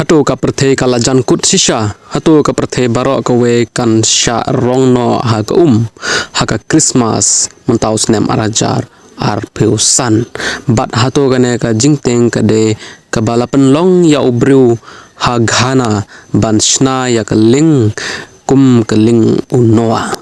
hatu ka perthe kala jan kut shisha hatu ka perthe barok ka we kan sha rong no ha ka ha ka Christmas mentau snem arajar ar peu san bat hatu ka ne ka jingteng ka de ka balapan long ya ubru ha ghana ban shna ya ka ling kum ka ling unoa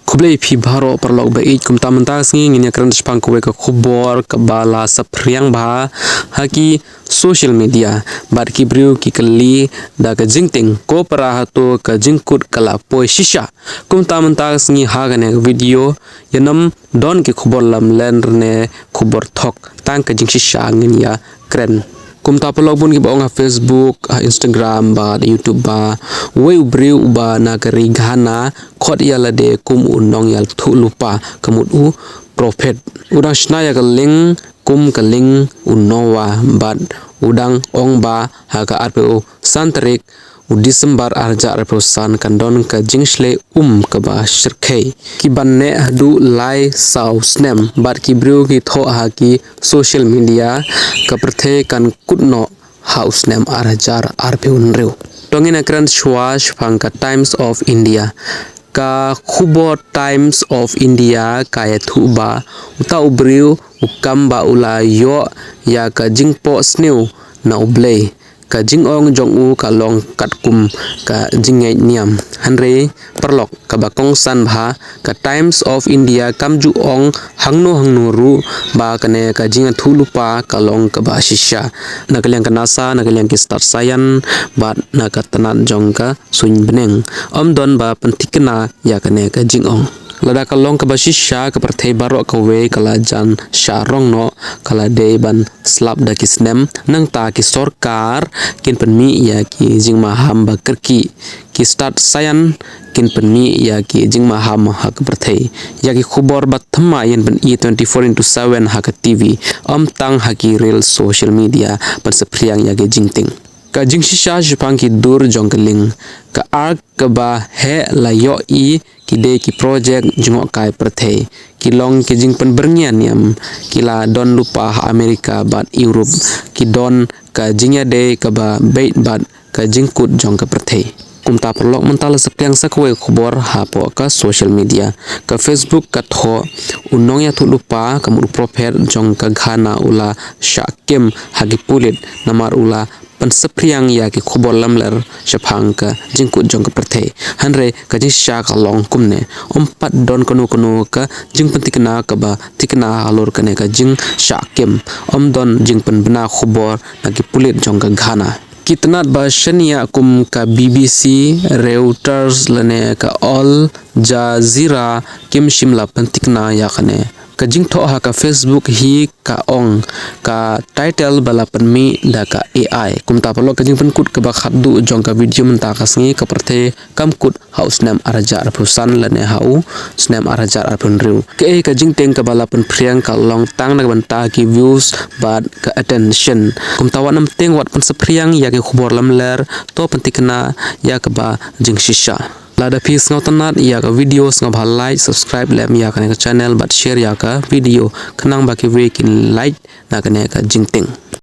kublai phi bharo parlok ba kum tamanta singi nginya kran spang ko ka khubor ka bala sapriang ba haki social media bat ki briu ki kali da ka jingting ko para hatu ka jingkut kala poi shisha kum tamanta singi ha ga ne video yanam don ki khubor lam len ne khubor thok tang ka jing shisha nginya kran kum ta pelok bun ki ba Facebook Instagram ba YouTube ba we ubriu ba na kari ghana khot yala de kum unong yal thu lupa kamut u prophet udang shna ya ling kum kaling unowa bat udang ong ba ha ka arpu santrik u Disember arja arpu san kandon ka jingsle ka ba shirkhei ki banne du lai sau snem bat ki bru ki tho ha ki social media ka prthe kan kutno house nem arjar arpu unreu tongin akran shwash phangka Times of India ka khubo Times of India ka ya thu ba uta ubriu ukam ba ula yo ya ka jingpo sneu na ublei ka jingong jong u ka long katkum ka jingai niam hanre perlok ka bakong san bha ka Times of India kamju ong hangno ru ba kane ka jinga thulupa ka long ka ba shisha nakalyang ka nasa nakalyang ki start sayan ba nakatanan jong ka suin beneng don ba pentikna ya kane ka jingong lada kalong ka basisha ka perthei barok ka we kala jan sha rong no kala de ban slap da kisnem nang ta ki sarkar kin penmi ya ki jingma ham ba kerki ki start sayan kin penmi ya ki jingma ham ha ka perthei ya ki khubor ba thamma yen ban E24/7 ha ka TV tang ha ki real social media pan sapriang ya ki jingting ka jingshisha jipang ki dur jongkeling ka ark ka ba he la yo I ki de ki project jingok kai perthei ki long ki jingpan berngian yam ki la don lupa Amerika bat Europe ki don ka jingya de ka ba bait bat ka jingkut jong ka perthei kumta perlok mental sepiang sakwe khubor hapo ka social media ka Facebook ka tho unong ya thu lupa kamur prophet jong ka ghana ula shakem hagi pulit namar ula pan sepriang ya ki khubor lamler shaphang ka jingkut jong ka perthei hanre ka jing sha ka long kumne pat don kono ka jing pentikna ka ba tikna alor kane ka jing sha kem don jing pen bna khubor na ki pulit jong ka ghana kitnat ba shania kum ka BBC Reuters lane ka Al Jazeera kim shimla pentikna ya kane ka jing tho ha ka Facebook hi ka ong ka title balapan mi da ka AI kumta palo ka jing pen kut ka ba khaddu jong ka video menta ka sngi ka perthe kam kut house nam araja arpusan lane hau snam araja arpun riu ke ka jing teng ka balapan priang ka long tang na banta ki views but ka attention kumta wanam teng wat pan sapriang ya ki khubor lamler to pentikna ya ka ba jing shisha lada pis ngautanat ya ka video ngau bhal like subscribe lem ya ka channel but share ya ka video kenang baki wekin like na ka jingting